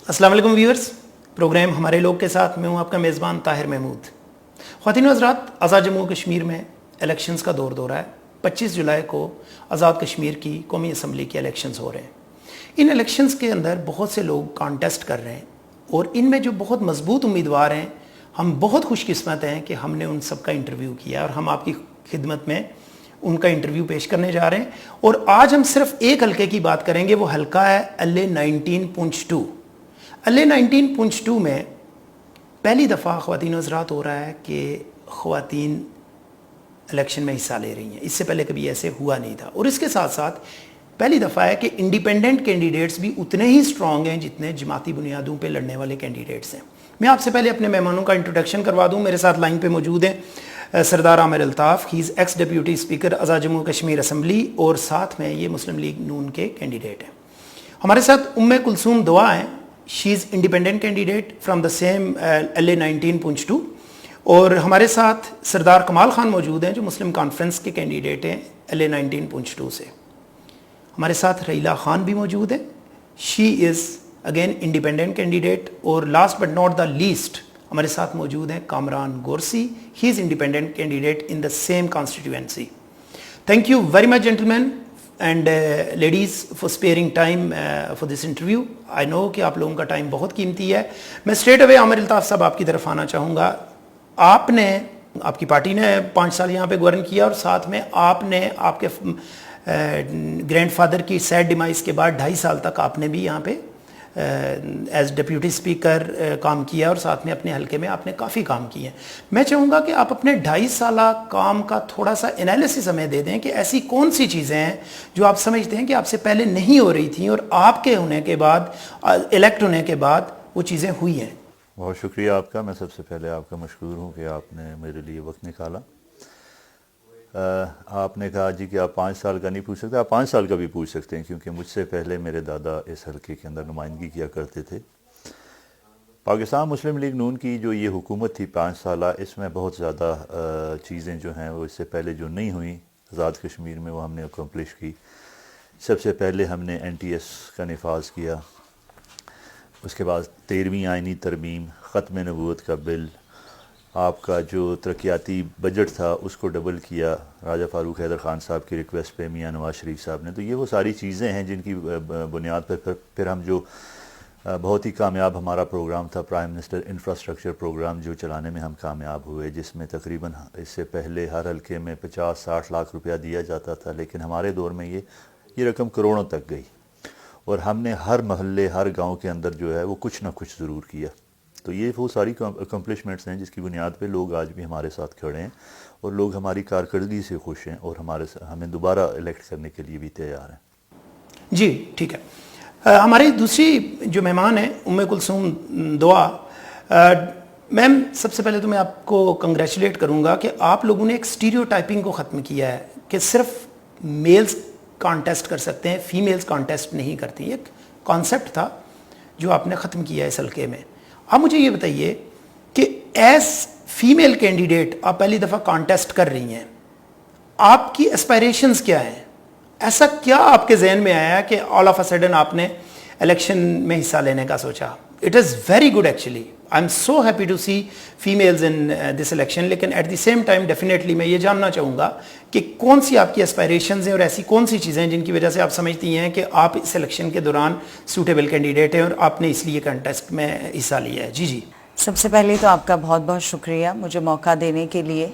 السلام علیکم viewers, programme ہمارے لوگ کے ساتھ میں ہوں آپ کا میزبان طاہر محمود۔ خواتین و حضرات، آزاد جموں کشمیر میں الیکشنز کا دور ہے۔ 25 جولائی کو آزاد کشمیر کی قومی اسمبلی کے الیکشنز ہو رہے ہیں۔ ان الیکشنز کے اندر بہت سے لوگ کانٹیسٹ کر رہے ہیں اور ان میں جو بہت مضبوط امیدوار ہیں، ہم بہت خوش قسمت ہیں کہ ہم نے ان سب کا انٹرویو کیا اور ہم آپ کی خدمت میں ان کا انٹرویو پیش کرنے جا رہے ہیں۔ اور آج ہم صرف ایک حلقے کی بات کریں گے، وہ حلقہ ہے LA-19 پونچھ 2۔ LA-19 پونچھ 2 میں پہلی دفعہ خواتین و حضرات ہو رہا ہے کہ خواتین الیکشن میں حصہ لے رہی ہیں۔ اس سے پہلے کبھی ایسے ہوا نہیں تھا، اور اس کے ساتھ ساتھ پہلی دفعہ ہے کہ انڈیپینڈنٹ کینڈیڈیٹس بھی اتنے ہی سٹرونگ ہیں جتنے جماعتی بنیادوں پہ لڑنے والے کینڈیڈیٹس ہیں۔ میں آپ سے پہلے اپنے مہمانوں کا انٹروڈکشن کروا دوں۔ میرے ساتھ لائن پہ موجود ہیں سردار عامر الطاف، ہی از ایکس ڈیپیوٹی اسپیکر آزاد جموں کشمیر اسمبلی، اور ساتھ میں یہ مسلم لیگ نون کے کینڈیڈیٹ ہیں۔ ہمارے ساتھ کلثوم دعا ہیں، she is independent candidate from the same LA-19 Poonch 2، اور ہمارے ساتھ سردار کمال خان موجود ہیں جو مسلم کانفرنس کے کینڈیڈیٹ ہیں LA-19 پونچھ 2 سے۔ ہمارے ساتھ ریلا خان بھی موجود ہیں، she is again independent candidate, اور last but not the least ہمارے ساتھ موجود ہیں Kamran Gorsi, he is independent candidate in the same constituency. Thank you very much gentleman and ladies for sparing time for this interview. I know کہ آپ لوگوں کا time بہت قیمتی ہے۔ میں اسٹریٹ اوے عامر الطاف صاحب آپ کی طرف آنا چاہوں گا۔ آپ کی پارٹی نے 5 سال یہاں پہ گورن کیا، اور ساتھ میں آپ نے آپ کے گرینڈ فادر کی سیڈ ڈیمائز کے بعد 2.5 سال تک آپ نے بھی یہاں پہ ایز ڈپیوٹی اسپیکر کام کیا، اور ساتھ میں اپنے حلقے میں آپ نے کافی کام کیے ہیں۔ میں چاہوں گا کہ آپ اپنے 2.5 سالہ کام کا تھوڑا سا انالیسس ہمیں دے دیں کہ ایسی کون سی چیزیں ہیں جو آپ سمجھتے ہیں کہ آپ سے پہلے نہیں ہو رہی تھیں اور آپ کے ہونے کے بعد، الیکٹ ہونے کے بعد وہ چیزیں ہوئی ہیں۔ بہت شکریہ آپ کا۔ میں سب سے پہلے آپ کا مشکور ہوں کہ آپ نے میرے لیے وقت نکالا۔ آپ نے کہا جی کہ آپ 5 سال کا نہیں پوچھ سکتے، آپ 5 سال کا بھی پوچھ سکتے ہیں، کیونکہ مجھ سے پہلے میرے دادا اس حلقے کے اندر نمائندگی کیا کرتے تھے۔ پاکستان مسلم لیگ نون کی جو یہ حکومت تھی 5 سالہ، اس میں بہت زیادہ چیزیں جو ہیں وہ اس سے پہلے جو نہیں ہوئیں آزاد کشمیر میں، وہ ہم نے اکمپلش کی۔ سب سے پہلے ہم نے NTS کا نفاذ کیا، اس کے بعد 13ویں آئینی ترمیم، ختم نبوت کا بل، آپ کا جو ترقیاتی بجٹ تھا اس کو ڈبل کیا راجہ فاروق حیدر خان صاحب کی ریکویسٹ پہ، میاں نواز شریف صاحب نے۔ تو یہ وہ ساری چیزیں ہیں جن کی بنیاد پر پھر ہم جو بہت ہی کامیاب ہمارا پروگرام تھا، پرائم منسٹر انفراسٹرکچر پروگرام، جو چلانے میں ہم کامیاب ہوئے، جس میں تقریباً اس سے پہلے ہر حلقے میں 50-60 لاکھ روپیہ دیا جاتا تھا، لیکن ہمارے دور میں یہ رقم کروڑوں تک گئی، اور ہم نے ہر محلے، ہر گاؤں کے اندر جو ہے وہ کچھ نہ کچھ ضرور کیا۔ تو یہ وہ ساری اکمپلشمنٹس ہیں جس کی بنیاد پہ لوگ آج بھی ہمارے ساتھ کھڑے ہیں، اور لوگ ہماری کارکردگی سے خوش ہیں، اور ہمیں دوبارہ الیکٹ کرنے کے لیے بھی تیار ہیں۔ جی ٹھیک ہے۔ ہماری دوسری جو مہمان ہیں کلثوم دعا، میم سب سے پہلے تو میں آپ کو کنگریچولیٹ کروں گا کہ آپ لوگوں نے ایک اسٹیریو ٹائپنگ کو ختم کیا ہے کہ صرف میلز کانٹیسٹ کر سکتے ہیں، فیمیلز کانٹیسٹ نہیں کرتی۔ ایک کانسیپٹ تھا جو آپ نے ختم کیا ہے اس حلقے میں۔ اب مجھے یہ بتائیے کہ ایز فیمیل کینڈیڈیٹ آپ پہلی دفعہ کانٹیسٹ کر رہی ہیں، آپ کی اسپائریشنز کیا ہیں؟ ایسا کیا آپ کے ذہن میں آیا کہ آل آف اے سڈن آپ نے الیکشن میں حصہ لینے کا سوچا؟ It is very good actually, I am so happy to see families in this election, لیکن at the same time definitely میں یہ جاننا چاہوں گا کہ کون سی آپ کی اسپائریشنز ہیں، اور ایسی کون سی چیزیں ہیں جن کی وجہ سے آپ سمجھتی ہیں کہ آپ اس الیکشن کے دوران سوٹیبل کینڈیڈیٹ ہیں اور آپ نے اس لیے کنٹیسٹ میں حصہ لیا ہے؟ جی سب سے پہلے تو آپ کا بہت بہت شکریہ مجھے موقع دینے کے لیے۔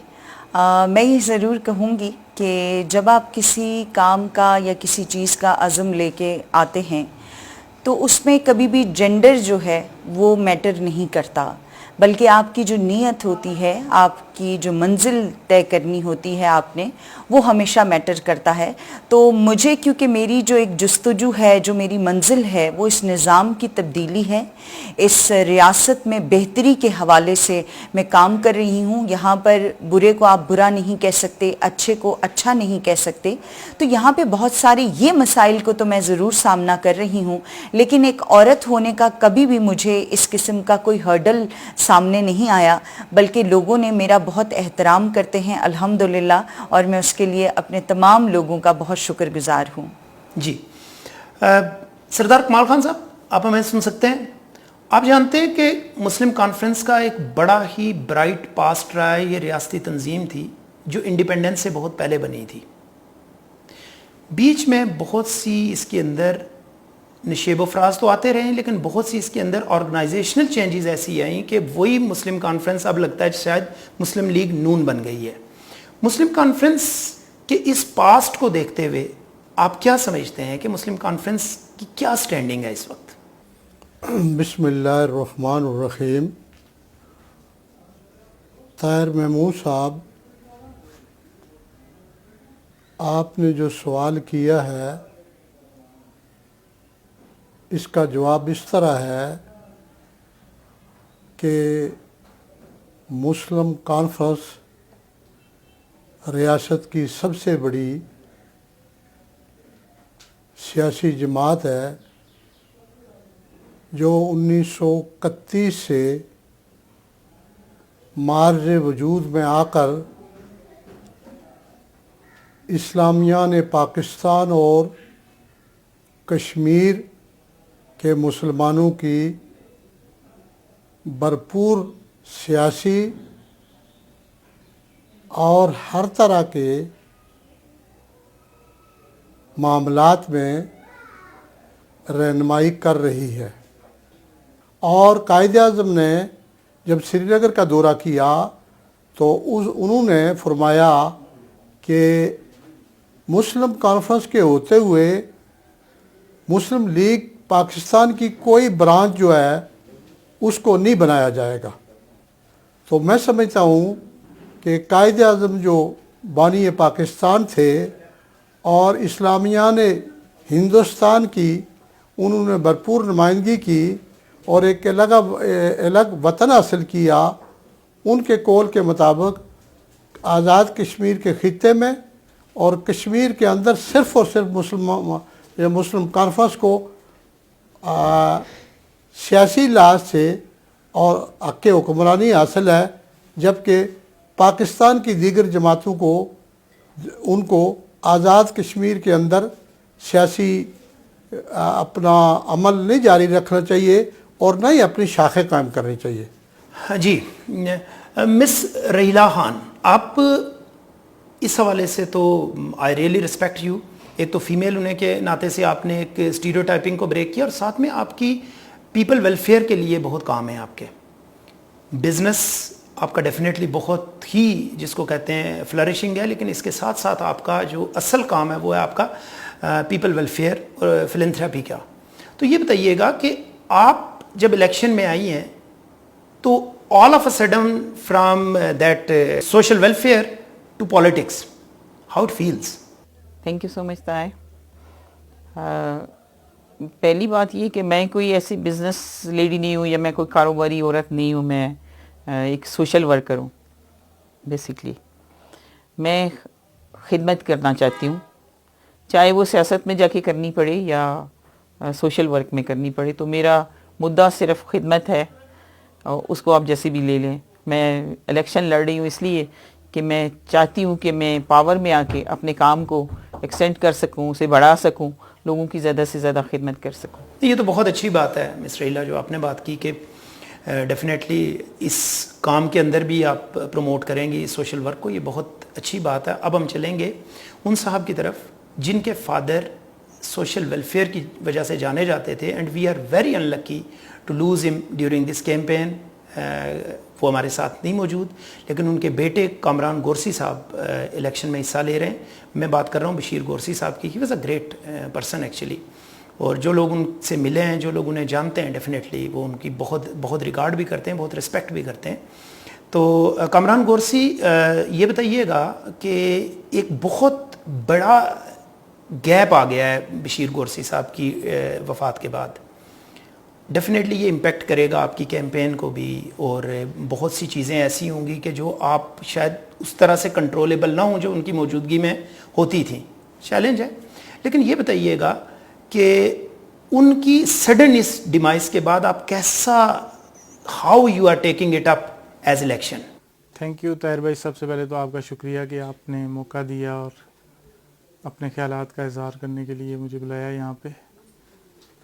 میں یہ ضرور کہوں گی کہ جب آپ کسی کام کا یا کسی چیز کا عزم لے کے آتے ہیں تو اس میں کبھی بھی جینڈر جو ہے وہ میٹر نہیں کرتا، بلکہ آپ کی جو نیت ہوتی ہے، آپ کی جو منزل طے کرنی ہوتی ہے آپ نے، وہ ہمیشہ میٹر کرتا ہے۔ تو مجھے کیونکہ میری جو ایک جستجو ہے، جو میری منزل ہے، وہ اس نظام کی تبدیلی ہے، اس ریاست میں بہتری کے حوالے سے میں کام کر رہی ہوں۔ یہاں پر برے کو آپ برا نہیں کہہ سکتے، اچھے کو اچھا نہیں کہہ سکتے، تو یہاں پہ بہت سارے یہ مسائل کو تو میں ضرور سامنا کر رہی ہوں، لیکن ایک عورت ہونے کا کبھی بھی مجھے اس قسم کا کوئی ہرڈل سامنے نہیں آیا، بلکہ لوگوں نے میرا بہت احترام کرتے ہیں الحمدللہ، اور میں اس کے لیے اپنے تمام لوگوں کا بہت شکر گزار ہوں۔ جی سردار کمال خان صاحب، آپ ہمیں سن سکتے ہیں؟ آپ جانتے ہیں کہ مسلم کانفرنس کا ایک بڑا ہی برائٹ پاسٹ رہا ہے. یہ ریاستی تنظیم تھی جو انڈیپینڈنس سے بہت پہلے بنی تھی. بیچ میں بہت سی اس کے اندر نشیب و فراز تو آتے رہے ہیں, لیکن بہت سی اس کے اندر آرگنائزیشنل چینجز ایسی آئیں کہ وہی مسلم کانفرنس اب لگتا ہے شاید مسلم لیگ نون بن گئی ہے. مسلم کانفرنس کے اس پاسٹ کو دیکھتے ہوئے آپ کیا سمجھتے ہیں کہ مسلم کانفرنس کی کیا سٹینڈنگ ہے اس وقت؟ بسم اللہ الرحمن الرحیم. طاہر محمود صاحب, آپ نے جو سوال کیا ہے اس کا جواب اس طرح ہے کہ مسلم کانفرنس ریاست کی سب سے بڑی سیاسی جماعت ہے جو 1931 سے معرض وجود میں آ کر اسلامیان پاکستان اور کشمیر کے مسلمانوں کی بھرپور سیاسی اور ہر طرح کے معاملات میں رہنمائی کر رہی ہے. اور قائد اعظم نے جب سری نگر کا دورہ کیا تو انہوں نے فرمایا کہ مسلم کانفرنس کے ہوتے ہوئے مسلم لیگ پاکستان کی کوئی برانچ جو ہے اس کو نہیں بنایا جائے گا. تو میں سمجھتا ہوں کہ قائد اعظم جو بانی پاکستان تھے اور اسلامیان ہندوستان کی انہوں نے بھرپور نمائندگی کی اور ایک الگ وطن حاصل کیا. ان کے قول کے مطابق آزاد کشمیر کے خطے میں اور کشمیر کے اندر صرف اور صرف مسلم کانفرنس کو سیاسی لحاظ سے اور حق حکمرانی حاصل ہے, جبکہ پاکستان کی دیگر جماعتوں کو ان کو آزاد کشمیر کے اندر سیاسی اپنا عمل نہیں جاری رکھنا چاہیے اور نہ ہی اپنی شاخیں قائم کرنی چاہیے. جی مس رحیلہ خان, آپ اس حوالے سے تو آئی ریئلی ریسپیکٹ یو. ایک تو فیمیل ہونے کے ناطے سے آپ نے ایک اسٹیریوٹائپنگ کو بریک کیا اور ساتھ میں آپ کی پیپل ویلفیئر کے لیے بہت کام ہے. آپ کے بزنس آپ کا ڈیفینیٹلی بہت ہی جس کو کہتے ہیں فلرشنگ ہے, لیکن اس کے ساتھ ساتھ آپ کا جو اصل کام ہے وہ ہے آپ کا پیپل ویلفیئر اور فلنتھراپی کا. تو یہ بتائیے گا کہ آپ جب الیکشن میں آئی ہیں تو all of a sudden from that social welfare to politics, how it feels? Thank you so much Tahir. پہلی بات یہ کہ میں کوئی ایسی بزنس لیڈی نہیں ہوں یا میں کوئی کاروباری عورت نہیں ہوں, میں ایک سوشل ورکر ہوں. بیسکلی میں خدمت کرنا چاہتی ہوں, چاہے وہ سیاست میں جا کے کرنی پڑے یا سوشل ورک میں کرنی پڑے. تو میرا مدعا صرف خدمت ہے, اس کو آپ جیسے بھی لے لیں. میں الیکشن لڑ رہی ہوں اس لیے کہ میں چاہتی ہوں کہ میں پاور میں آ کے اپنے کام کو ایکسٹینڈ کر سکوں, اسے بڑھا سکوں, لوگوں کی زیادہ سے زیادہ خدمت کر سکوں. یہ تو بہت اچھی بات ہے مس رحیلہ جو آپ نے بات کی کہ ڈیفینیٹلی اس کام کے اندر بھی آپ پروموٹ کریں گی سوشل ورک کو, یہ بہت اچھی بات ہے. اب ہم چلیں گے ان صاحب کی طرف جن کے فادر سوشل ویلفیئر کی وجہ سے جانے جاتے تھے, and we are very unlucky to lose him during this campaign. وہ ہمارے ساتھ نہیں موجود, لیکن ان کے بیٹے کامران گورسی صاحب الیکشن میں حصہ لے رہے ہیں. میں بات کر رہا ہوں بشیر گورسی صاحب کی. He was a great person actually, اور جو لوگ ان سے ملے ہیں, جو لوگ انہیں جانتے ہیں, ڈیفینیٹلی وہ ان کی بہت ریگارڈ بھی کرتے ہیں, بہت رسپیکٹ بھی کرتے ہیں. تو کامران گورسی, یہ بتائیے گا کہ ایک بہت بڑا گیپ آ گیا ہے بشیر گورسی صاحب کی وفات کے بعد. ڈیفینیٹلی یہ امپیکٹ کرے گا آپ کی کیمپین کو بھی, اور بہت سی چیزیں ایسی ہوں گی کہ جو آپ شاید اس طرح سے کنٹرولیبل نہ ہوں جو ان کی موجودگی میں ہوتی تھیں. چیلنج ہے. لیکن یہ بتائیے گا کہ ان کی سڈن اس ڈیمائز کے بعد آپ کیسا, how you are taking it up as election? Thank you Tahir بھائی. سب سے پہلے تو آپ کا شکریہ کہ آپ نے موقع دیا اور اپنے خیالات کا اظہار کرنے کے لیے مجھے بلایا یہاں پہ.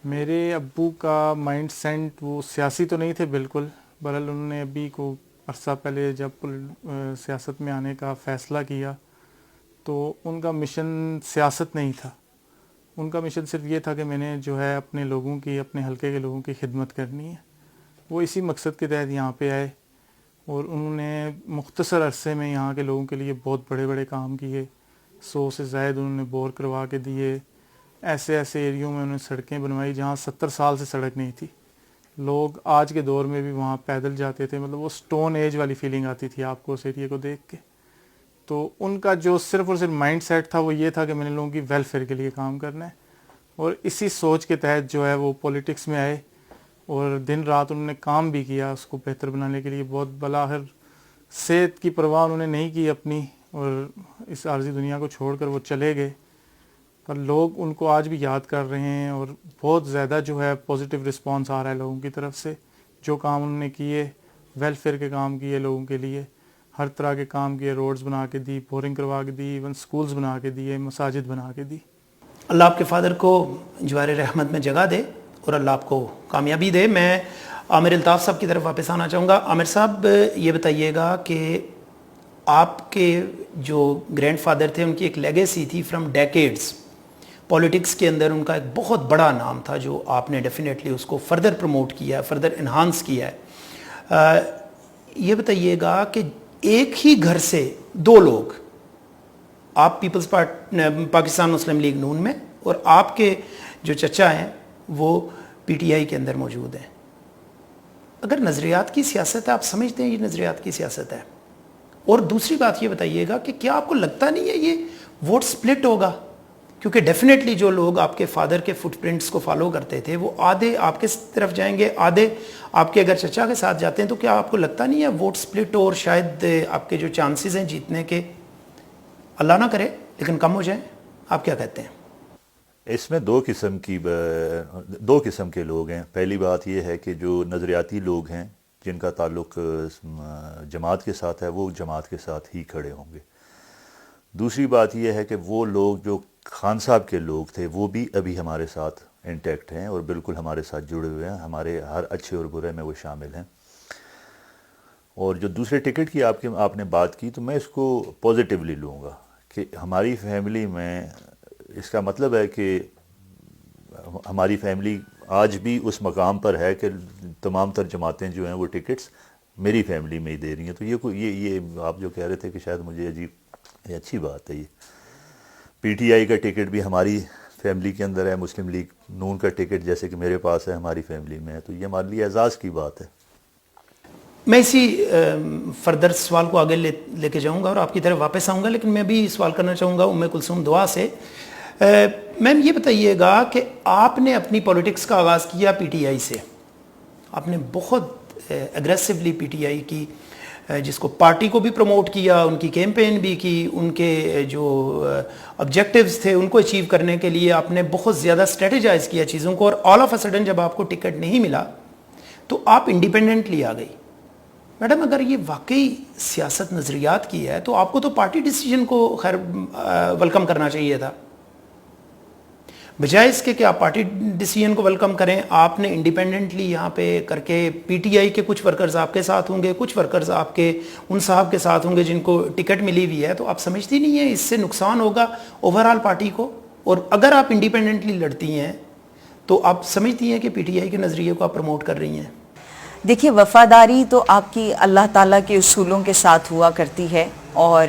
میرے ابو کا مائنڈ سیٹ وہ سیاسی تو نہیں تھے بالکل، بہرحال انہوں نے ابھی کو عرصہ پہلے جب سیاست میں آنے کا فیصلہ کیا تو ان کا مشن سیاست نہیں تھا. ان کا مشن صرف یہ تھا کہ میں نے جو ہے اپنے لوگوں کی، اپنے حلقے کے لوگوں کی خدمت کرنی ہے. وہ اسی مقصد کے تحت یہاں پہ آئے اور انہوں نے مختصر عرصے میں یہاں کے لوگوں کے لیے بہت بڑے بڑے کام کیے. 100 سے زائد انہوں نے بور کروا کے دیے. ایسے ایریوں میں انہوں نے سڑکیں بنوائی جہاں 70 سال سے سڑک نہیں تھی. لوگ آج کے دور میں بھی وہاں پیدل جاتے تھے، مطلب وہ سٹون ایج والی فیلنگ آتی تھی آپ کو اس ایریے کو دیکھ کے. تو ان کا جو صرف اور صرف مائنڈ سیٹ تھا وہ یہ تھا کہ میں نے لوگوں کی ویلفیئر کے لیے کام کرنا ہے، اور اسی سوچ کے تحت جو ہے وہ پولیٹکس میں آئے اور دن رات انہوں نے کام بھی کیا اس کو بہتر بنانے کے لیے. بہت بلاخر صحت کی پرواہ انہوں نے نہیں کی اپنی، اور اس عارضی دنیا کو چھوڑ کر وہ چلے گئے. پر لوگ ان کو آج بھی یاد کر رہے ہیں اور بہت زیادہ جو ہے پازیٹیو رسپانس آ رہا ہے لوگوں کی طرف سے. جو کام انہوں نے کیے، ویلفیئر کے کام کیے لوگوں کے لیے، ہر طرح کے کام کیے، روڈز بنا کے دی، بورنگ کروا کے دی، ایون سکولز بنا کے دیے، مساجد بنا کے دی. اللہ آپ کے فادر کو جوار رحمت میں جگہ دے اور اللہ آپ کو کامیابی دے. میں عامر الطاف صاحب کی طرف واپس آنا چاہوں گا. عامر صاحب یہ بتائیے گا کہ آپ کے جو گرینڈ فادر تھے ان کی ایک لیگیسی تھی فرام ڈیکیڈز. پولیٹکس کے اندر ان کا ایک بہت بڑا نام تھا جو آپ نے ڈیفینیٹلی اس کو فردر پروموٹ کیا ہے، فردر انہانس کیا ہے. یہ بتائیے گا کہ ایک ہی گھر سے 2 لوگ، آپ پیپلز پاکستان مسلم لیگ نون میں، اور آپ کے جو چچا ہیں وہ پی ٹی آئی کے اندر موجود ہیں. اگر نظریات کی سیاست ہے، آپ سمجھتے ہیں یہ نظریات کی سیاست ہے؟ اور دوسری بات یہ بتائیے گا کہ کیا آپ کو لگتا نہیں ہے یہ ووٹ سپلٹ ہوگا؟ کیونکہ ڈیفینیٹلی جو لوگ آپ کے فادر کے فٹ پرنٹس کو فالو کرتے تھے وہ آدھے آپ کے طرف جائیں گے، آدھے آپ کے اگر چچا کے ساتھ جاتے ہیں. تو کیا آپ کو لگتا نہیں ہے ووٹ سپلٹ اور شاید آپ کے جو چانسز ہیں جیتنے کے، اللہ نہ کرے لیکن کم ہو جائیں؟ آپ کیا کہتے ہیں؟ اس میں دو قسم کے لوگ ہیں. پہلی بات یہ ہے کہ جو نظریاتی لوگ ہیں جن کا تعلق جماعت کے ساتھ ہے وہ جماعت کے ساتھ ہی کھڑے ہوں گے. دوسری بات یہ ہے کہ وہ لوگ جو خان صاحب کے لوگ تھے وہ بھی ابھی ہمارے ساتھ انٹیکٹ ہیں اور بالکل ہمارے ساتھ جڑے ہوئے ہیں، ہمارے ہر اچھے اور برے میں وہ شامل ہیں. اور جو دوسرے ٹکٹ کی آپ نے بات کی تو میں اس کو پازیٹیولی لوں گا کہ ہماری فیملی میں، اس کا مطلب ہے کہ ہماری فیملی آج بھی اس مقام پر ہے کہ تمام تر جماعتیں جو ہیں وہ ٹکٹس میری فیملی میں ہی دے رہی ہیں. تو یہ آپ جو کہہ رہے تھے کہ شاید مجھے عجیب، یہ اچھی بات ہے. یہ پی ٹی آئی کا ٹکٹ بھی ہماری فیملی کے اندر ہے، مسلم لیگ نون کا ٹکٹ جیسے کہ میرے پاس ہے ہماری فیملی میں ہے. تو یہ ہمارے لیے اعزاز کی بات ہے. میں اسی فردر سوال کو آگے لے کے جاؤں گا اور آپ کی طرف واپس آؤں گا، لیکن میں بھی سوال کرنا چاہوں گا ام کلثوم دعا سے. میم یہ بتائیے گا کہ آپ نے اپنی پولیٹکس کا آغاز کیا پی ٹی آئی سے. آپ نے بہت ایگریسولی پی ٹی آئی کی، جس کو پارٹی کو بھی پروموٹ کیا، ان کی کیمپین بھی کی، ان کے جو آبجیکٹیوز تھے ان کو اچیو کرنے کے لیے آپ نے بہت زیادہ اسٹریٹجائز کیا چیزوں کو. اور آل آف اے سڈن جب آپ کو ٹکٹ نہیں ملا تو آپ انڈیپینڈنٹلی آ گئی. میڈم اگر یہ واقعی سیاست نظریات کی ہے تو آپ کو تو پارٹی ڈیسیجن کو خیر ویلکم کرنا چاہیے تھا، بجائے اس کے کہ آپ پارٹی ڈیسیجن کو ویلکم کریں. آپ نے انڈیپینڈنٹلی یہاں پہ کر کے، پی ٹی آئی کے کچھ ورکرز آپ کے ساتھ ہوں گے، کچھ ورکرز آپ کے ان صاحب کے ساتھ ہوں گے جن کو ٹکٹ ملی ہوئی ہے. تو آپ سمجھتی نہیں ہیں اس سے نقصان ہوگا اوور آل پارٹی کو؟ اور اگر آپ انڈیپینڈنٹلی لڑتی ہیں تو آپ سمجھتی ہیں کہ پی ٹی آئی کے نظریے کو آپ پروموٹ کر رہی ہیں؟ دیکھیے، وفاداری تو آپ کی اللہ تعالیٰ کے اصولوں کے ساتھ ہوا کرتی ہے، اور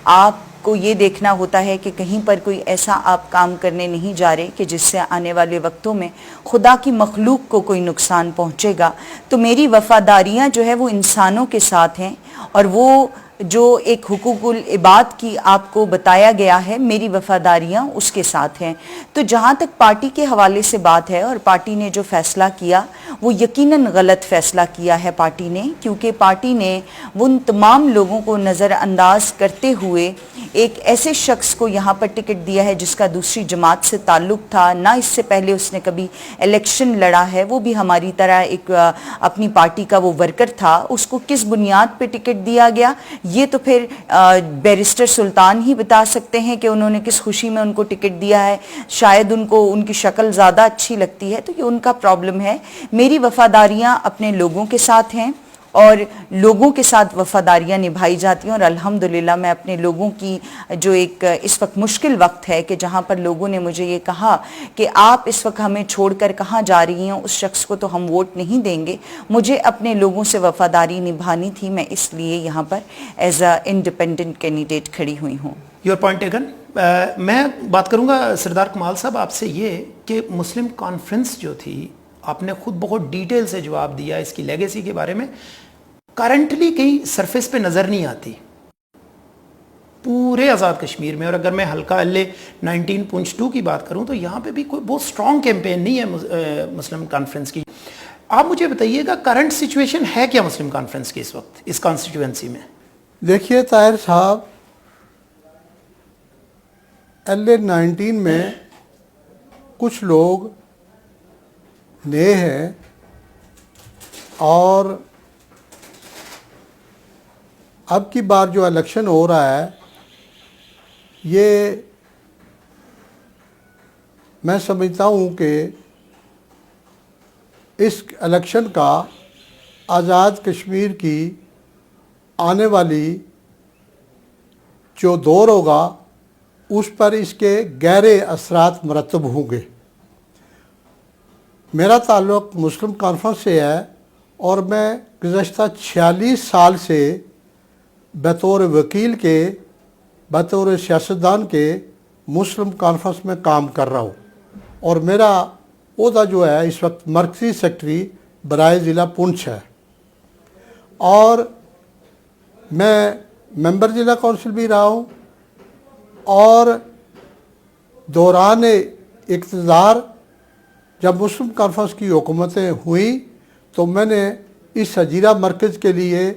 آپ کو یہ دیکھنا ہوتا ہے کہ کہیں پر کوئی ایسا آپ کام کرنے نہیں جا رہے کہ جس سے آنے والے وقتوں میں خدا کی مخلوق کو کوئی نقصان پہنچے گا. تو میری وفاداریاں جو ہے وہ انسانوں کے ساتھ ہیں، اور وہ جو ایک حقوق العباد کی آپ کو بتایا گیا ہے، میری وفاداریاں اس کے ساتھ ہیں. تو جہاں تک پارٹی کے حوالے سے بات ہے، اور پارٹی نے جو فیصلہ کیا وہ یقیناً غلط فیصلہ کیا ہے پارٹی نے، کیونکہ پارٹی نے ان تمام لوگوں کو نظر انداز کرتے ہوئے ایک ایسے شخص کو یہاں پر ٹکٹ دیا ہے جس کا دوسری جماعت سے تعلق تھا، نہ اس سے پہلے اس نے کبھی الیکشن لڑا ہے، وہ بھی ہماری طرح ایک اپنی پارٹی کا وہ ورکر تھا. اس کو کس بنیاد پہ ٹکٹ ٹکٹ دیا گیا. یہ تو پھر بیرسٹر سلطان ہی بتا سکتے ہیں کہ انہوں نے کس خوشی میں ان کو ٹکٹ دیا ہے. شاید ان کو ان کی شکل زیادہ اچھی لگتی ہے, تو یہ ان کا پرابلم ہے. میری وفاداریاں اپنے لوگوں کے ساتھ ہیں اور لوگوں کے ساتھ وفاداریاں نبھائی جاتی ہیں, اور الحمدللہ میں اپنے لوگوں کی جو ایک اس وقت مشکل وقت ہے کہ جہاں پر لوگوں نے مجھے یہ کہا کہ آپ اس وقت ہمیں چھوڑ کر کہاں جا رہی ہیں, اس شخص کو تو ہم ووٹ نہیں دیں گے, مجھے اپنے لوگوں سے وفاداری نبھانی تھی, میں اس لیے یہاں پر ایز اے انڈیپینڈنٹ کینڈیڈیٹ کھڑی ہوئی ہوں. Your point taken. میں بات کروں گا سردار کمال صاحب آپ سے یہ کہ مسلم کانفرنس جو تھی, آپ نے خود بہت ڈیٹیل سے جواب دیا اس کی لیگیسی کے بارے میں, کرنٹلی کہیں سرفیس پہ نظر نہیں آتی پورے آزاد کشمیر میں. اور اگر میں حلقہ اللہ 19 پونچھ 2 کی بات کروں تو یہاں پہ بھی کوئی بہت سٹرونگ کیمپین نہیں ہے مسلم کانفرنس کی. آپ مجھے بتائیے گا کرنٹ سچویشن ہے کیا مسلم کانفرنس کی اس وقت اس کانسٹیٹوینسی میں؟ دیکھیے طاہر صاحب, L19 میں کچھ لوگ نئے ہیں اور اب کی بار جو الیکشن ہو رہا ہے یہ میں سمجھتا ہوں کہ اس الیکشن کا آزاد کشمیر کی آنے والی جو دور ہوگا اس پر اس کے گہرے اثرات مرتب ہوں گے. میرا تعلق مسلم کانفرنس سے ہے اور میں گزشتہ 46 سال سے بطور وکیل کے بطور سیاستدان کے مسلم کانفرنس میں کام کر رہا ہوں, اور میرا عہدہ جو ہے اس وقت مرکزی سیکرٹری برائے ضلع پونچھ ہے, اور میں ممبر ضلع کونسل بھی رہا ہوں. اور دوران اقتدار جب مسلم کانفرنس کی حکومتیں ہوئیں تو میں نے اس حجیرہ مرکز کے لیے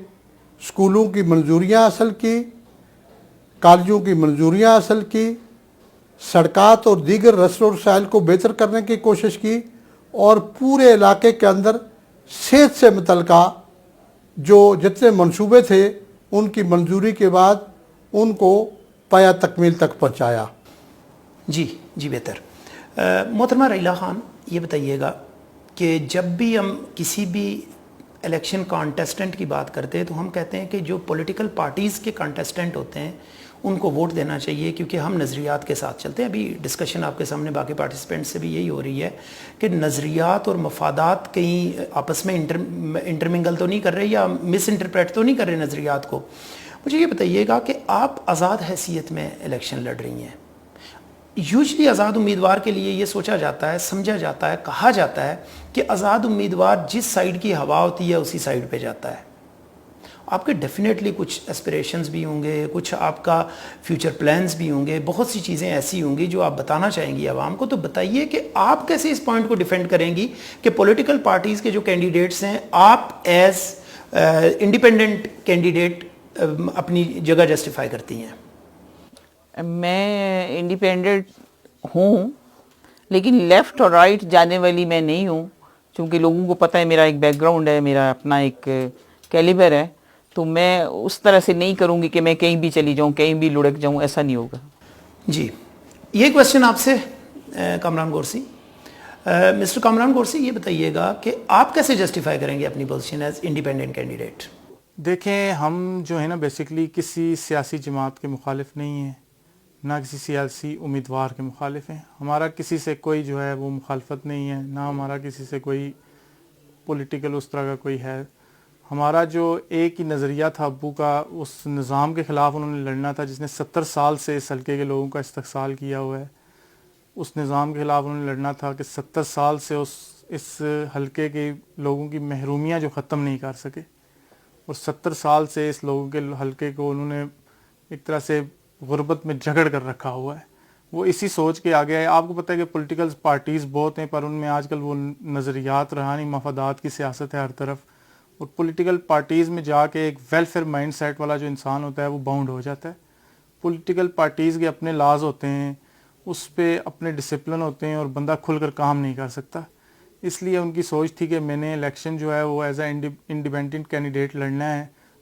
اسکولوں کی منظوریاں حاصل کی, کالجوں کی منظوریاں حاصل کی, سڑکات اور دیگر رسل و رسائل کو بہتر کرنے کی کوشش کی, اور پورے علاقے کے اندر صحت سے متعلقہ جو جتنے منصوبے تھے ان کی منظوری کے بعد ان کو پایا تکمیل تک پہنچایا. جی بہتر. محترمہ ریلا خان, یہ بتائیے گا کہ جب بھی ہم کسی بھی الیکشن کانٹیسٹنٹ کی بات کرتے ہیں تو ہم کہتے ہیں کہ جو پولیٹیکل پارٹیز کے کانٹیسٹنٹ ہوتے ہیں ان کو ووٹ دینا چاہیے کیونکہ ہم نظریات کے ساتھ چلتے ہیں. ابھی ڈسکشن آپ کے سامنے باقی پارٹیسپینٹ سے بھی یہی ہو رہی ہے کہ نظریات اور مفادات کہیں آپس میں انٹرمنگل تو نہیں کر رہے یا مس انٹرپریٹ تو نہیں کر رہے نظریات کو. مجھے یہ بتائیے گا کہ آپ آزاد حیثیت میں الیکشن لڑ رہی ہیں. یوزلی آزاد امیدوار کے لیے یہ سوچا جاتا ہے, سمجھا جاتا ہے, کہا جاتا ہے کہ آزاد امیدوار جس سائیڈ کی ہوا ہوتی ہے اسی سائیڈ پہ جاتا ہے. آپ کے ڈیفینیٹلی کچھ اسپریشنز بھی ہوں گے, کچھ آپ کا فیوچر پلانز بھی ہوں گے, بہت سی چیزیں ایسی ہوں گی جو آپ بتانا چاہیں گی عوام کو. تو بتائیے کہ آپ کیسے اس پوائنٹ کو ڈیفینڈ کریں گی کہ پولیٹیکل پارٹیز کے جو کینڈیڈیٹس ہیں آپ ایز انڈیپینڈنٹ کینڈیڈیٹ اپنی جگہ جسٹیفائی کرتی ہیں؟ میں انڈیپینڈنٹ ہوں لیکن لیفٹ اور رائٹ جانے والی میں نہیں ہوں, چونکہ لوگوں کو پتہ ہے میرا ایک بیک گراؤنڈ ہے, میرا اپنا ایک کیلیبر ہے, تو میں اس طرح سے نہیں کروں گی کہ میں کہیں بھی چلی جاؤں, کہیں بھی لڑک جاؤں, ایسا نہیں ہوگا. جی, یہ کویسچن آپ سے کامران گورسی. مسٹر کامران گورسی, یہ بتائیے گا کہ آپ کیسے جسٹیفائی کریں گے اپنی پوزیشن ایز انڈیپینڈنٹ کینڈیڈیٹ؟ دیکھیں, ہم جو ہے نا بیسیکلی کسی سیاسی جماعت کے مخالف نہیں ہیں, نہ کسی سیاسی امیدوار کے مخالف ہیں. ہمارا کسی سے کوئی جو ہے وہ مخالفت نہیں ہے, نہ ہمارا کسی سے کوئی پولیٹیکل اس طرح کا کوئی ہے. ہمارا جو ایک ہی نظریہ تھا ابو کا, اس نظام کے خلاف انہوں نے لڑنا تھا جس نے 70 سال سے اس حلقے کے لوگوں کا استحصال کیا ہوا ہے. اس نظام کے خلاف انہوں نے لڑنا تھا کہ 70 سال سے اس حلقے کے لوگوں کی محرومیاں جو ختم نہیں کر سکے, اور 70 سال سے اس لوگوں کے حلقے کو انہوں نے ایک طرح سے غربت میں جکڑ کر رکھا ہوا ہے. وہ اسی سوچ کے آگے آئے. آپ کو پتہ ہے کہ پولیٹیکل پارٹیز بہت ہیں پر ان میں آج کل وہ نظریات رہا نہیں, مفادات کی سیاست ہے ہر طرف, اور پولیٹیکل پارٹیز میں جا کے ایک ویلفیئر مائنڈ سیٹ والا جو انسان ہوتا ہے وہ باؤنڈ ہو جاتا ہے. پولیٹیکل پارٹیز کے اپنے لاز ہوتے ہیں, اس پہ اپنے ڈسپلن ہوتے ہیں, اور بندہ کھل کر کام نہیں کر سکتا. اس لیے ان کی سوچ تھی کہ میں نے الیکشن جو ہے وہ ایز اے انڈیپینڈنٹ کینڈیڈیٹ لڑنا ہے,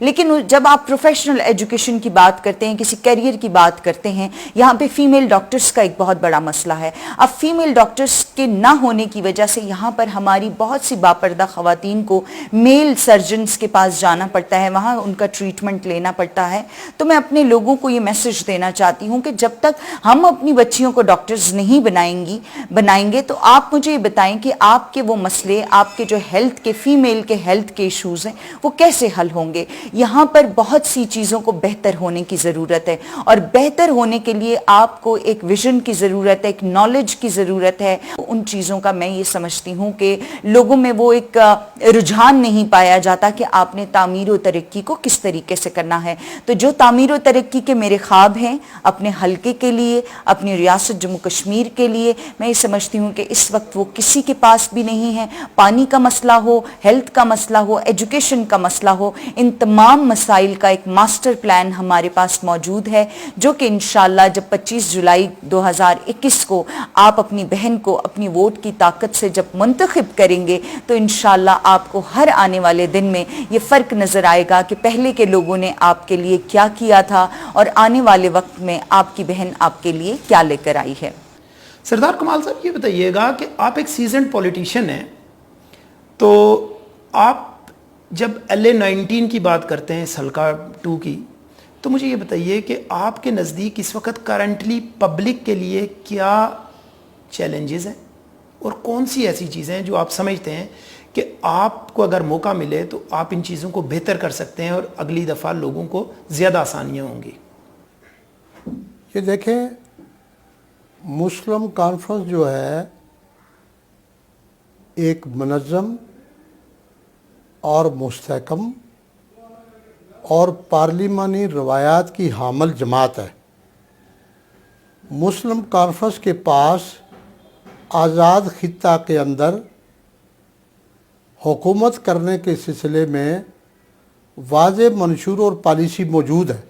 لیکن جب آپ پروفیشنل ایجوکیشن کی بات کرتے ہیں, کسی کیریئر کی بات کرتے ہیں, یہاں پہ فیمیل ڈاکٹرز کا ایک بہت بڑا مسئلہ ہے. اب فیمیل ڈاکٹرز کے نہ ہونے کی وجہ سے یہاں پر ہماری بہت سی باپردہ خواتین کو میل سرجنز کے پاس جانا پڑتا ہے, وہاں ان کا ٹریٹمنٹ لینا پڑتا ہے. تو میں اپنے لوگوں کو یہ میسج دینا چاہتی ہوں کہ جب تک ہم اپنی بچیوں کو ڈاکٹرز نہیں بنائیں گے تو آپ مجھے یہ بتائیں کہ آپ کے وہ مسئلے, آپ کے جو ہیلتھ کے, فیمیل کے ہیلتھ کے ایشوز ہیں, وہ کیسے حل ہوں گے. یہاں پر بہت سی چیزوں کو بہتر ہونے کی ضرورت ہے, اور بہتر ہونے کے لیے آپ کو ایک ویژن کی ضرورت ہے, ایک نالج کی ضرورت ہے. ان چیزوں کا میں یہ سمجھتی ہوں کہ لوگوں میں وہ ایک رجحان نہیں پایا جاتا کہ آپ نے تعمیر و ترقی کو کس طریقے سے کرنا ہے. تو جو تعمیر و ترقی کے میرے خواب ہیں اپنے حلقے کے لیے, اپنی ریاست جموں کشمیر کے لیے, میں یہ سمجھتی ہوں کہ اس وقت وہ کسی کے پاس بھی نہیں ہے. پانی کا مسئلہ ہو, ہیلتھ کا مسئلہ ہو, ایجوکیشن کا مسئلہ ہو, ان تمام مسائل کا ایک ماسٹر پلان ہمارے پاس موجود ہے, جو کہ انشاءاللہ جب 25 جولائی 2021 کو آپ اپنی بہن کو اپنی ووٹ کی طاقت سے جب منتخب کریں گے تو انشاءاللہ آپ کو ہر آنے والے دن میں یہ فرق نظر آئے گا کہ پہلے کے لوگوں نے آپ کے لیے کیا کیا تھا اور آنے والے وقت میں آپ کی بہن آپ کے لیے کیا لے کر آئی ہے. سردار کمال صاحب یہ بتائیے گا کہ آپ ایک سیزنڈ پولیٹیشین ہیں, تو آپ جب LA-19 کی بات کرتے ہیں, اس حلقہ 2 کی, تو مجھے یہ بتائیے کہ آپ کے نزدیک اس وقت کرنٹلی پبلک کے لیے کیا چیلنجز ہیں اور کون سی ایسی چیزیں ہیں جو آپ سمجھتے ہیں کہ آپ کو اگر موقع ملے تو آپ ان چیزوں کو بہتر کر سکتے ہیں اور اگلی دفعہ لوگوں کو زیادہ آسانیاں ہوں گی. یہ دیکھیں, مسلم کانفرنس جو ہے ایک منظم اور مستحکم اور پارلیمانی روایات کی حامل جماعت ہے. مسلم کانفرنس کے پاس آزاد خطہ کے اندر حکومت کرنے کے سلسلے میں واضح منشور اور پالیسی موجود ہے,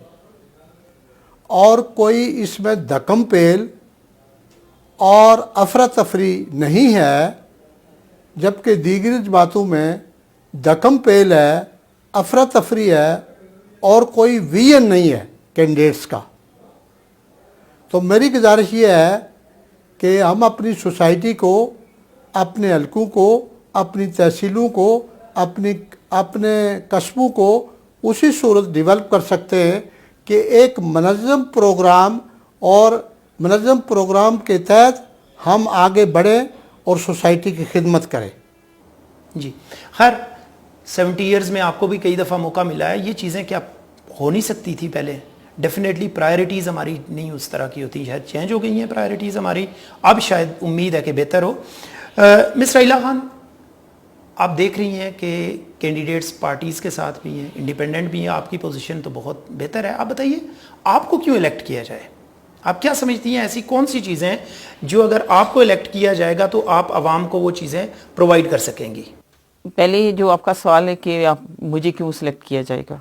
اور کوئی اس میں دھکم پیل اور افراتفری نہیں ہے, جبکہ دیگر جماعتوں میں دھکم پیل ہے, افراتفری ہے, اور کوئی ویژن نہیں ہے کینڈیڈیٹس کا. تو میری گزارش یہ ہے کہ ہم اپنی سوسائٹی کو, اپنے حلقوں کو, اپنی تحصیلوں کو, اپنے قصبوں کو اسی صورت ڈیولپ کر سکتے ہیں کہ ایک منظم پروگرام, اور منظم پروگرام کے تحت ہم آگے بڑھیں اور سوسائٹی کی خدمت کریں. جی خیر, 70 ایئرز میں آپ کو بھی کئی دفعہ موقع ملا ہے, یہ چیزیں کیا ہو نہیں سکتی تھی پہلے؟ ڈیفینیٹلی پرائرٹیز ہماری نہیں اس طرح کی ہوتی, شاید چینج ہو گئی ہیں پرائرٹیز ہماری, اب شاید امید ہے کہ بہتر ہو. مس رائلہ خان, آپ دیکھ رہی ہیں کہ کینڈیڈیٹس پارٹیز کے ساتھ بھی ہیں, انڈیپینڈنٹ بھی ہیں, آپ کی پوزیشن تو بہت بہتر ہے. آپ بتائیے آپ کو کیوں الیکٹ کیا جائے؟ آپ کیا سمجھتی ہیں ایسی کون سی چیزیں جو اگر آپ کو الیکٹ کیا جائے گا تو آپ عوام کو وہ چیزیں پرووائڈ کر سکیں گی؟ پہلے جو آپ کا سوال ہے کہ آپ مجھے کیوں سلیکٹ کیا جائے گا,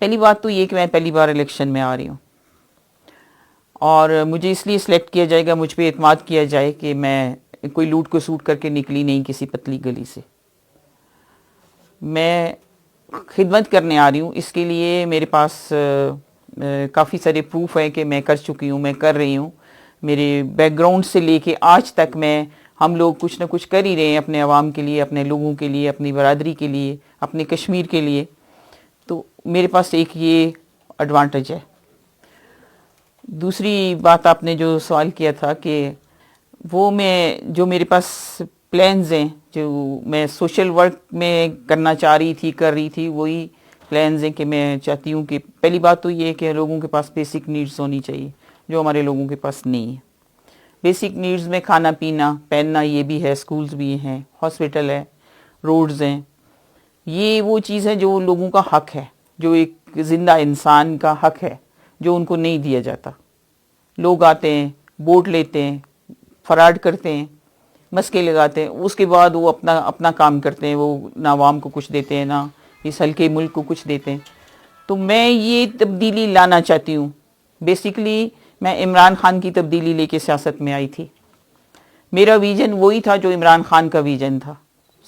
پہلی بات تو یہ کہ میں پہلی بار الیکشن میں آ رہی ہوں, اور مجھے اس لیے سلیکٹ کیا جائے گا, مجھ پہ اعتماد کیا جائے کہ میں کوئی لوٹ کو سوٹ کر کے نکلی نہیں کسی پتلی گلی سے. میں خدمت کرنے آ رہی ہوں, اس کے لیے میرے پاس کافی سارے پروف ہیں کہ میں کر چکی ہوں, میں کر رہی ہوں. میرے بیک گراؤنڈ سے لے کے آج تک ہم لوگ کچھ نہ کچھ کر ہی رہے ہیں اپنے عوام کے لیے, اپنے لوگوں کے لیے, اپنی برادری کے لیے, اپنے کشمیر کے لیے. تو میرے پاس ایک یہ ایڈوانٹیج ہے. دوسری بات آپ نے جو سوال کیا تھا کہ وہ جو میرے پاس پلانز ہیں, جو میں سوشل ورک میں کرنا چاہ رہی تھی, کر رہی تھی, وہی پلانز ہیں کہ میں چاہتی ہوں کہ پہلی بات تو یہ ہے کہ لوگوں کے پاس بیسک نیڈز ہونی چاہیے جو ہمارے لوگوں کے پاس نہیں ہے. بیسک نیڈز میں کھانا پینا پہننا یہ بھی ہے, سکولز بھی ہیں, ہاسپٹل ہے, روڈز ہیں. یہ وہ چیز ہے جو لوگوں کا حق ہے, جو ایک زندہ انسان کا حق ہے, جو ان کو نہیں دیا جاتا. لوگ آتے ہیں, ووٹ لیتے ہیں, فراڈ کرتے ہیں, مسکے لگاتے ہیں, اس کے بعد وہ اپنا کام کرتے ہیں, وہ نہ عوام کو کچھ دیتے ہیں, نہ اس ہلکے ملک کو کچھ دیتے ہیں. تو میں یہ تبدیلی لانا چاہتی ہوں. بیسیکلی میں عمران خان کی تبدیلی لے کے سیاست میں آئی تھی. میرا ویژن وہی تھا جو عمران خان کا ویژن تھا.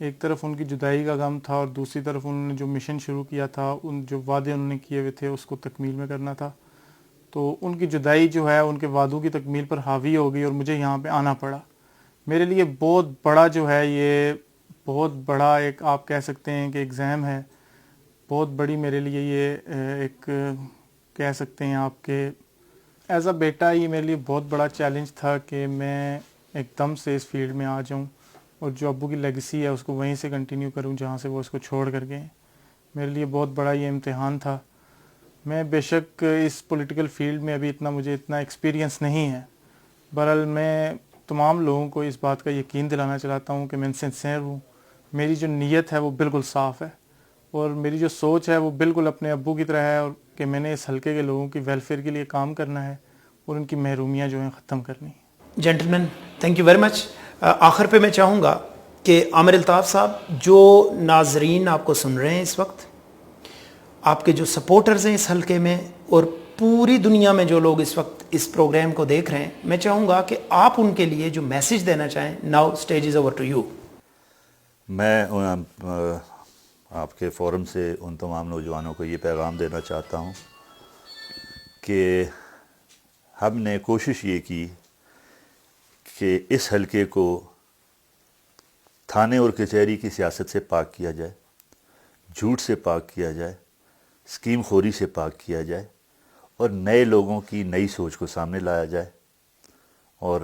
ایک طرف ان کی جدائی کا غم تھا اور دوسری طرف انہوں نے جو مشن شروع کیا تھا، ان جو وعدے انہوں نے کیے ہوئے تھے اس کو تکمیل میں کرنا تھا. تو ان کی جدائی جو ہے ان کے وعدوں کی تکمیل پر حاوی ہو گئی اور مجھے یہاں پہ آنا پڑا. میرے لیے بہت بڑا جو ہے، یہ بہت بڑا ایک آپ کہہ سکتے ہیں کہ ایگزام ہے. بہت بڑی میرے لیے یہ ایک کہہ سکتے ہیں آپ کے ایز اے بیٹا یہ میرے لیے بہت بڑا چیلنج تھا کہ میں ایک دم سے اس فیلڈ میں آ جاؤں اور جو ابو کی لیگیسی ہے اس کو وہیں سے کنٹینیو کروں جہاں سے وہ اس کو چھوڑ کر گئے. میرے لیے بہت بڑا یہ امتحان تھا. میں بے شک اس پولیٹیکل فیلڈ میں ابھی مجھے اتنا ایکسپیرینس نہیں ہے. بہرحال میں تمام لوگوں کو اس بات کا یقین دلانا چاہتا ہوں کہ میں سنسیئر ہوں. میری جو نیت ہے وہ بالکل صاف ہے اور میری جو سوچ ہے وہ بالکل اپنے ابو کی طرح ہے، اور کہ میں نے اس حلقے کے لوگوں کی ویلفیئر کے لیے کام کرنا ہے اور ان کی محرومیاں جو ہیں ختم کرنی ہیں. Gentlemen thank you very much. آخر پہ میں چاہوں گا کہ عامر الطاف صاحب، جو ناظرین آپ کو سن رہے ہیں اس وقت، آپ کے جو سپورٹرز ہیں اس حلقے میں اور پوری دنیا میں جو لوگ اس وقت اس پروگرام کو دیکھ رہے ہیں، میں چاہوں گا کہ آپ ان کے لیے جو میسج دینا چاہیں. Now stage is over to you. میں آپ کے فورم سے ان تمام نوجوانوں کو یہ پیغام دینا چاہتا ہوں کہ ہم نے کوشش یہ کی کہ اس حلقے کو تھانے اور کچہری کی سیاست سے پاک کیا جائے، جھوٹ سے پاک کیا جائے، اسکیم خوری سے پاک کیا جائے اور نئے لوگوں کی نئی سوچ کو سامنے لایا جائے. اور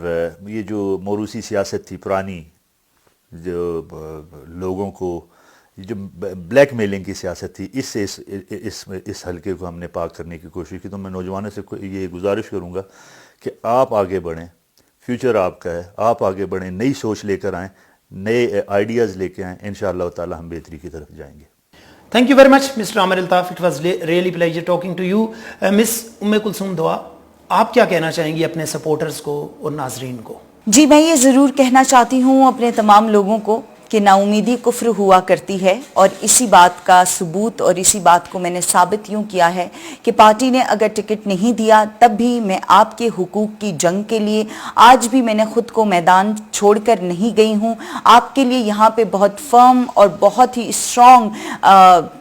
یہ جو موروثی سیاست تھی پرانی، جو لوگوں کو جو بلیک میلنگ کی سیاست تھی، اس سے اس حلقے کو ہم نے پاک کرنے کی کوشش کی. تو میں نوجوانوں سے یہ گزارش کروں گا کہ آپ آگے بڑھیں، فیوچر آپ کا ہے، آپ آگے بڑھیں، نئی سوچ لے کر آئیں، نئے آئیڈیاز لے کے آئیں. انشاءاللہ تعالی ہم بہتری کی طرف جائیں گے. Thank you very much mister Aamir Altaf. It was really pleasure talking to you. Miss Kulsoom Dua, آپ کیا کہنا چاہیں گی اپنے سپورٹرز کو اور ناظرین کو؟ جی میں یہ ضرور کہنا چاہتی ہوں اپنے تمام لوگوں کو کہ نا امیدی کفر ہوا کرتی ہے، اور اسی بات کا ثبوت اور اسی بات کو میں نے ثابت یوں کیا ہے کہ پارٹی نے اگر ٹکٹ نہیں دیا تب بھی میں آپ کے حقوق کی جنگ کے لیے آج بھی میں نے خود کو میدان چھوڑ کر نہیں گئی ہوں. آپ کے لیے یہاں پہ بہت فرم اور بہت ہی اسٹرانگ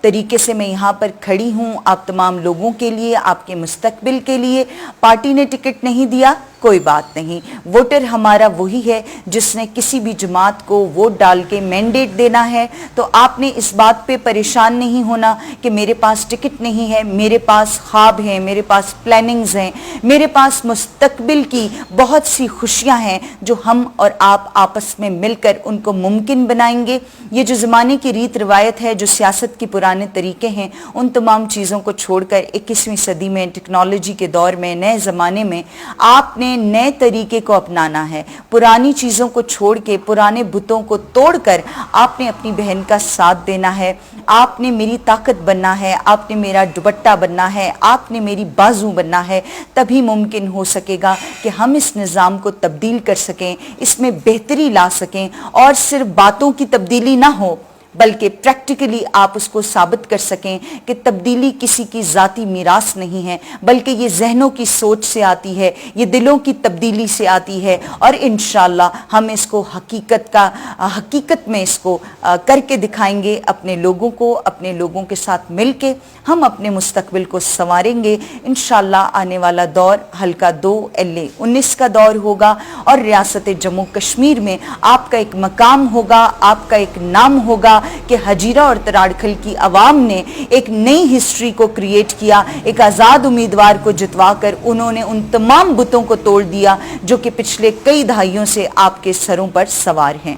طریقے سے میں یہاں پر کھڑی ہوں آپ تمام لوگوں کے لیے، آپ کے مستقبل کے لیے. پارٹی نے ٹکٹ نہیں دیا، کوئی بات نہیں، ووٹر ہمارا وہی ہے جس نے کسی بھی جماعت کو ووٹ ڈال کے مینڈیٹ دینا ہے. تو آپ نے اس بات پہ پریشان نہیں ہونا کہ میرے پاس ٹکٹ نہیں ہے. میرے پاس خواب ہیں، میرے پاس پلاننگز ہیں، میرے پاس مستقبل کی بہت سی خوشیاں ہیں جو ہم اور آپ آپس میں مل کر ان کو ممکن بنائیں گے. یہ جو زمانے کی ریت روایت ہے، جو سیاست کے پرانے طریقے ہیں، ان تمام چیزوں کو چھوڑ کر 21ویں صدی میں ٹیکنالوجی کے دور میں نئے زمانے میں آپ نے نئے طریقے کو اپنانا ہے. پرانی چیزوں کو چھوڑ کے، پرانے بتوں کو توڑ کر آپ نے اپنی بہن کا ساتھ دینا ہے. آپ نے میری طاقت بننا ہے، آپ نے میرا دوپٹہ بننا ہے، آپ نے میری بازو بننا ہے. تبھی ممکن ہو سکے گا کہ ہم اس نظام کو تبدیل کر سکیں، اس میں بہتری لا سکیں، اور صرف باتوں کی تبدیلی نہ ہو بلکہ پریکٹیکلی آپ اس کو ثابت کر سکیں کہ تبدیلی کسی کی ذاتی میراث نہیں ہے، بلکہ یہ ذہنوں کی سوچ سے آتی ہے، یہ دلوں کی تبدیلی سے آتی ہے. اور انشاءاللہ ہم اس کو حقیقت میں اس کو کر کے دکھائیں گے. اپنے لوگوں کو، اپنے لوگوں کے ساتھ مل کے ہم اپنے مستقبل کو سنواریں گے. انشاءاللہ آنے والا دور حلقہ 2 LA 19 کا دور ہوگا، اور ریاست جموں کشمیر میں آپ کا ایک مقام ہوگا، آپ کا ایک نام ہوگا کہ ہجیرہ اور تراڑکھل کی عوام نے ایک نئی ہسٹری کو کریٹ کیا. ایک آزاد امیدوار کو جتوا کر انہوں نے ان تمام بتوں کو توڑ دیا جو کہ پچھلے کئی دہائیوں سے آپ کے سروں پر سوار ہیں.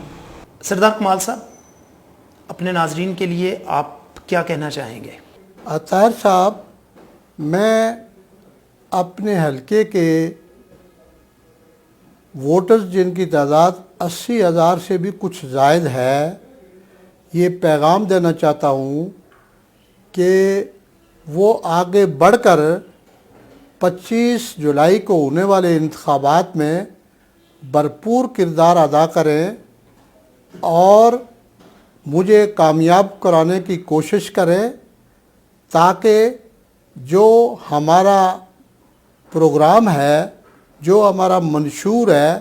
سردار کمال صاحب، اپنے ناظرین کے لیے آپ کیا کہنا چاہیں گے؟ طاہر صاحب، میں اپنے حلقے کے ووٹرز جن کی تعداد 80,000 سے بھی کچھ زائد ہے، یہ پیغام دینا چاہتا ہوں کہ وہ آگے بڑھ کر 25 جولائی کو ہونے والے انتخابات میں بھرپور کردار ادا کریں اور مجھے کامیاب کرانے کی کوشش کریں، تاکہ جو ہمارا پروگرام ہے، جو ہمارا منشور ہے،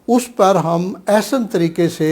اس پر ہم احسن طریقے سے